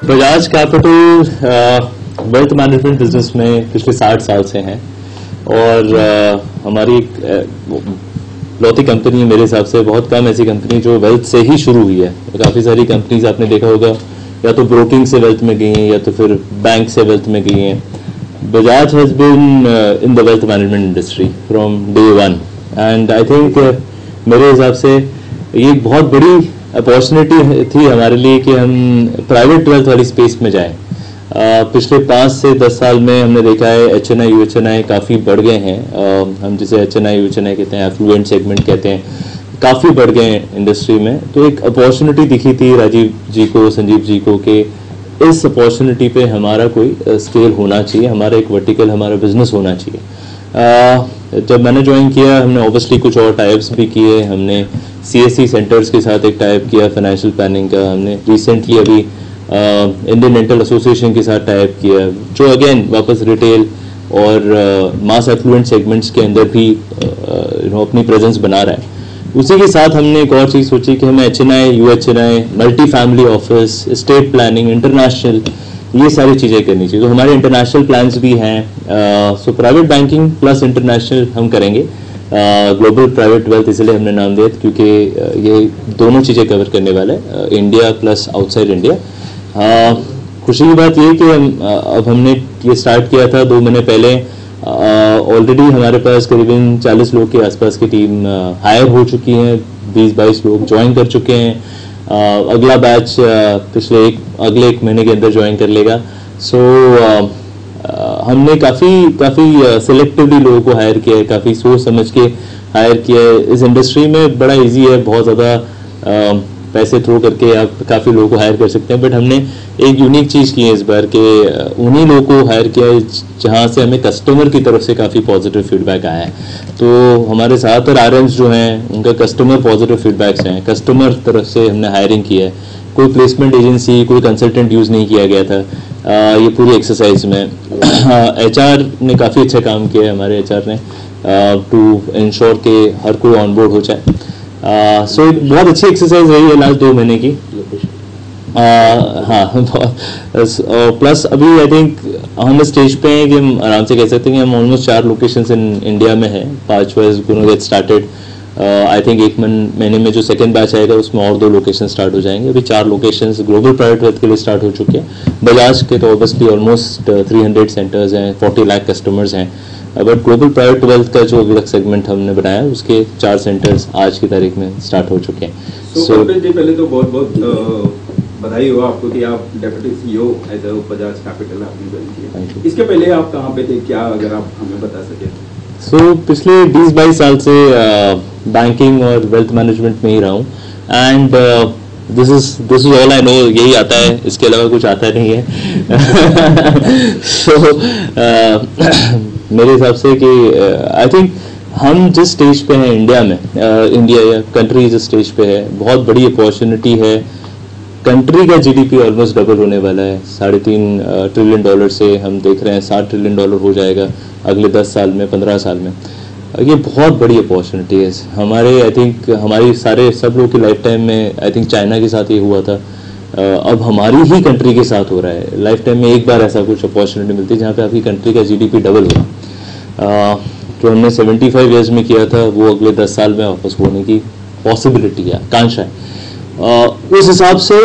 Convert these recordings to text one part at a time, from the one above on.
Bajaj capital wealth management business में पिछले 60 साल से हैं और हमारी लौती कंपनी मेरे हिसाब से बहुत कम ऐसी कंपनी जो वेल्थ से ही शुरू हुई है। काफ़ी सारी कंपनीज आपने देखा होगा या तो ब्रोकिंग से वेल्थ में गई हैं या तो फिर बैंक से वेल्थ में गई हैं। Bajaj has been in the wealth management industry from day one and I think मेरे हिसाब से ये एक बहुत बड़ी अपॉर्चुनिटी थी हमारे लिए कि हम प्राइवेट वेल्थ वाली स्पेस में जाएं। पिछले 5 से 10 साल में हमने देखा है HNI UHNI काफ़ी बढ़ गए हैं। हम जिसे HNI UHNI कहते हैं, एफ्लुएंट सेगमेंट कहते हैं, काफ़ी बढ़ गए हैं इंडस्ट्री में। तो एक अपॉर्चुनिटी दिखी थी राजीव जी को, संजीव जी को, कि इस अपॉर्चुनिटी पे हमारा कोई स्केल होना चाहिए, हमारा एक वर्टिकल हमारा बिजनेस होना चाहिए। जब मैंने ज्वाइन किया हमने ऑब्वियसली कुछ और टाइप्स भी किए। हमने CSC सेंटर्स के साथ एक टाइप किया फाइनेंशियल प्लानिंग का। हमने रिसेंटली अभी इंडियन डेंटल एसोसिएशन के साथ टाइप किया, जो अगेन वापस रिटेल और मास एफ्लुएंट सेगमेंट्स के अंदर भी अपनी प्रेजेंस बना रहा है। उसी के साथ हमने एक और चीज़ सोची कि हमें HNI UHNI, multi family office, state planning, international, ये सारी चीज़ें करनी चाहिए। तो हमारे इंटरनेशनल प्लान्स भी हैं। So private banking plus international हम करेंगे। ग्लोबल प्राइवेट वेल्थ इसलिए हमने नाम दिया क्योंकि ये दोनों चीज़ें कवर करने वाला है, इंडिया प्लस आउटसाइड इंडिया। खुशी की बात ये कि अब हमने ये स्टार्ट किया था 2 महीने पहले। ऑलरेडी हमारे पास करीबन 40 लोग के आसपास की टीम हायर हो चुकी है, 20-22 लोग ज्वाइन कर चुके हैं। अगला बैच अगले 1 महीने के अंदर ज्वाइन कर लेगा। सो हमने काफ़ी सिलेक्टिवली लोगों को हायर किया है, काफ़ी सोच समझ के हायर किया है। इस इंडस्ट्री में बड़ा इजी है, बहुत ज़्यादा पैसे थ्रो करके आप काफ़ी लोगों को हायर कर सकते हैं, बट हमने एक यूनिक चीज़ की है इस बार कि उन्हीं लोगों को हायर किया है जहाँ से हमें कस्टमर की तरफ से काफ़ी पॉजिटिव फीडबैक आया है। तो हमारे साथ और RMs जो हैं उनका कस्टमर पॉजिटिव फीडबैक्स हैं, कस्टमर तरफ से हमने हायरिंग की है। कोई प्लेसमेंट एजेंसी, कोई कंसल्टेंट यूज़ नहीं किया गया था ये पूरी एक्सरसाइज में। HR ने काफ़ी अच्छा काम किया है, हमारे HR ने, टू इंश्योर के हर कोई ऑनबोर्ड हो जाए। सो बहुत अच्छी एक्सरसाइज रही है लास्ट 2 महीने की। हाँ, प्लस अभी आई थिंक हम स्टेज पे हैं कि हम आराम से कह सकते हैं कि हम ऑलमोस्ट 4 लोकेशंस इन इंडिया में हैं। 5वां is gonna get started. I think 1 महीने में जो सेकंड बैच आएगा उसमें और 2 लोकेशन स्टार्ट हो जाएंगे। अभी 4 लोकेशंस ग्लोबल प्राइवेट वेल्थ के लिए स्टार्ट हो चुके हैं। बजाज के तो ऑब्वियसली ऑलमोस्ट 300 सेंटर्स हैं, 40 लाख कस्टमर्स हैं, बट ग्लोबल प्राइवेट वेल्थ का जो अलग सेगमेंट हमने बनाया उसके 4 सेंटर्स आज की तारीख में स्टार्ट हो चुके हैं। So, पहले तो बहुत बहुत बधाई हो आपको कि आप deputy CEO as a Bajaj Capital आपने ज्वाइन किया। इसके पहले आप कहाँ पे थे, क्या अगर आप हमें बता सके? सो पिछले 20-22 साल से बैंकिंग और वेल्थ मैनेजमेंट में ही रहा हूँ and this is all I know. यही आता है, इसके अलावा कुछ आता नहीं है। सो मेरे हिसाब से कि आई थिंक हम जिस स्टेज पे हैं इंडिया में, इंडिया या कंट्री जिस स्टेज पे है, बहुत बड़ी अपॉर्चुनिटी है। कंट्री का GDP ऑलमोस्ट डबल होने वाला है। $3.5 ट्रिलियन से हम देख रहे हैं $7 ट्रिलियन हो जाएगा अगले 10 साल में, 15 साल में। ये बहुत बड़ी अपॉर्चुनिटी है हमारे, आई थिंक हमारी सब लोग की लाइफ टाइम में। आई थिंक चाइना के साथ ये हुआ था, अब हमारी ही कंट्री के साथ हो रहा है। लाइफ टाइम में एक बार ऐसा कुछ अपॉर्चुनिटी मिलती है जहाँ पे आपकी कंट्री का GDP डबल हुआ। जो हमने 75 ईयर्स में किया था वो अगले 10 साल में वापस होने की पॉसिबिलिटी है, आकांक्षा है। उस हिसाब से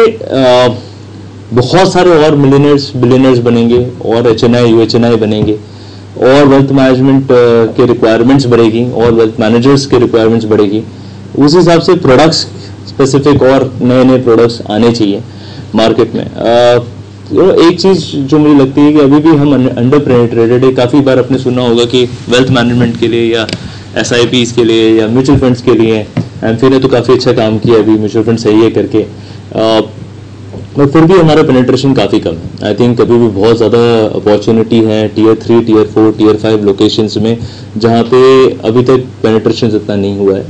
बहुत सारे और बिलियनर्स बनेंगे और HNI UHNI बनेंगे और वेल्थ मैनेजमेंट के रिक्वायरमेंट्स बढ़ेगी और वेल्थ मैनेजर्स के रिक्वायरमेंट्स बढ़ेगी। उस हिसाब से प्रोडक्ट्स स्पेसिफिक और नए प्रोडक्ट्स आने चाहिए मार्केट में। एक चीज़ जो मुझे लगती है कि अभी भी हम अंडर पेनिट्रेटेड है। काफ़ी बार आपने सुना होगा कि वेल्थ मैनेजमेंट के लिए या SIPs के लिए या म्यूचुअल फंड्स के लिए एमफी ने तो काफ़ी अच्छा काम किया अभी म्यूचुअल फंड सही है करके, पर फिर भी हमारा पेनिट्रेशन काफ़ी कम है। आई थिंक अभी भी बहुत ज़्यादा अपॉर्चुनिटी है Tier 3, Tier 4, Tier 5 लोकेशंस में जहाँ पे अभी तक पेनिट्रेशन इतना नहीं हुआ है।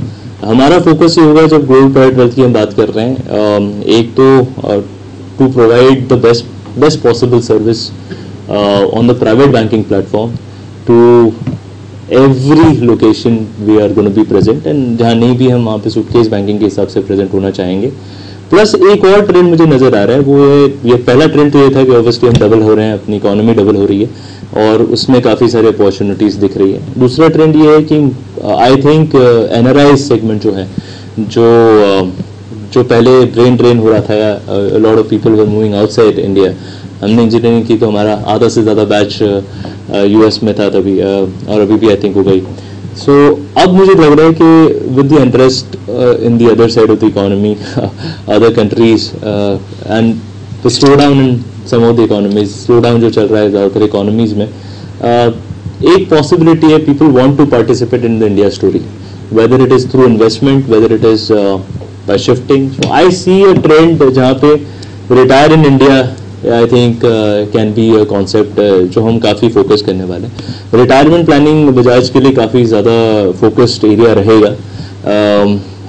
हमारा फोकस ये होगा, जब ग्लोबल प्राइवेट वेल्थ की हम बात कर रहे हैं, एक तो to provide the best possible service on the private banking platform to every location we are gonna be present, and जहाँ नहीं भी हम वहाँ पे सूटकेस बैंकिंग के हिसाब से प्रेजेंट होना चाहेंगे। प्लस एक और ट्रेंड मुझे नज़र आ रहा है, वो ये पहला ट्रेंड तो ये था कि ऑब्वियसली हम डबल हो रहे हैं, अपनी इकोनॉमी डबल हो रही है और उसमें काफ़ी सारे अपॉर्चुनिटीज़ दिख रही है। दूसरा ट्रेंड ये है कि आई थिंक एनआरआई सेगमेंट जो है, जो पहले ब्रेन ड्रेन हो रहा था, lot of people were moving outside India. हमने इंजीनियरिंग की तो हमारा आधा से ज़्यादा बैच यूएस में था तभी, और अभी भी आई थिंक हो गई। सो अब मुझे लग रहा है कि with the interest in the other side of the economy, other countries and the slow down in some of the economies, slow down जो चल रहा है ज़्यादातर इकोनॉमीज में, एक पॉसिबिलिटी है people want to participate in the India story, whether it is through investment, whether it is by shifting. So I see a trend जहाँ पे retire in India, I think can be a concept जो हम काफ़ी focus करने वाले हैं। Retirement planning Bajaj के लिए काफ़ी ज़्यादा फोकस्ड एरिया रहेगा।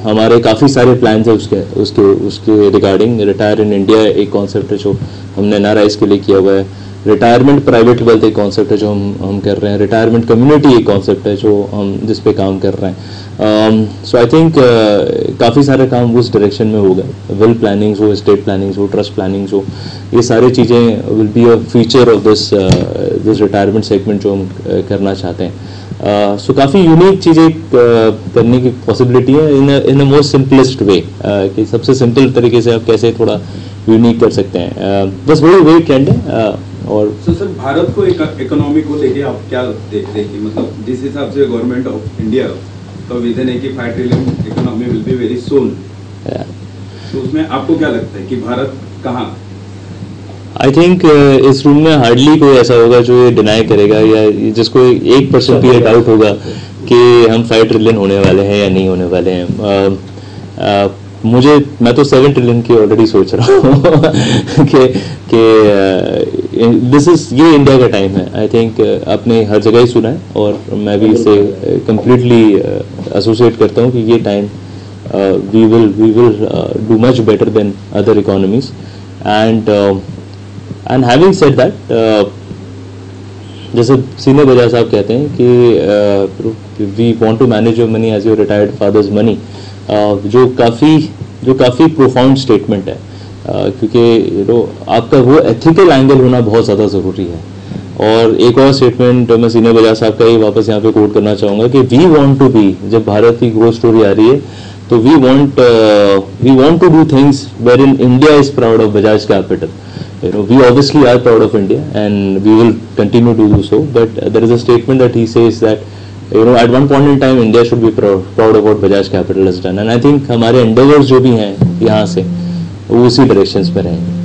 हमारे काफ़ी सारे प्लान्स हैं उसके रिगार्डिंग। रिटायर इन इंडिया एक कॉन्सेप्ट है जो हमने एनआरआईज के लिए किया हुआ है। रिटायरमेंट प्राइवेट वेल्थ एक कॉन्सेप्ट है जो हम कर रहे हैं। रिटायरमेंट कम्युनिटी एक कॉन्सेप्ट है जो हम जिस पे काम कर रहे हैं। सो आई थिंक काफ़ी सारे काम उस डायरेक्शन में होगा। विल प्लानिंग्स हो, स्टेट प्लानिंग्स हो, ट्रस्ट प्लानिंग्स हो, ये सारी चीज़ें will be a feature of this retirement segment जो हम करना चाहते हैं। सो काफ़ी यूनिक चीज़ें करने की पॉसिबिलिटी है इन अ मोस्ट सिंपलेस्ट वे, कि सबसे सिंपल तरीके से आप कैसे थोड़ा यूनिक कर सकते हैं। बस वही ट्रेंड है। और सर भारत को इकोनॉमी को लेके आप क्या देखते हैं कि मतलब जिस हिसाब से गवर्नमेंट ऑफ इंडिया तो विजन है कि 5 trillion economy will be very soon, तो उसमें आपको क्या लगता है कि भारत कहाँ? आई थिंक इस रूम में हार्डली कोई ऐसा होगा जो ये डिनाई करेगा या जिसको 1% भी डाउट होगा कि हम 5 ट्रिलियन होने वाले हैं या नहीं होने वाले हैं। मैं तो 7 ट्रिलियन की ऑलरेडी सोच रहा हूँ कि ये इंडिया का टाइम है। आई थिंक आपने हर जगह ही सुना है और मैं भी इसे कम्प्लीटली एसोसिएट करता हूँ कि ये time we will do much better than other economies. And having said that, जैसे सीनियर बजाज साहब कहते हैं कि we want to manage your money as your retired father's money, जो काफ़ी प्रोफाउंड स्टेटमेंट है, क्योंकि आपका वो एथिकल एंगल होना बहुत ज़्यादा ज़रूरी है। और एक और स्टेटमेंट मैं सीनियर बजाज साहब का ही वापस यहाँ पे कोट करना चाहूँगा कि वी वांट टू बी, जब भारत की ग्रोथ स्टोरी आ रही है तो we want to do things where in India is proud of Bajaj Capital. We obviously are proud of India and we will continue to do so, but there is a statement that he says that at one point in time India should be proud of what Bajaj Capital has done, and I think हमारे endeavors जो भी हैं यहाँ से वो उसी directions में रहेंगे।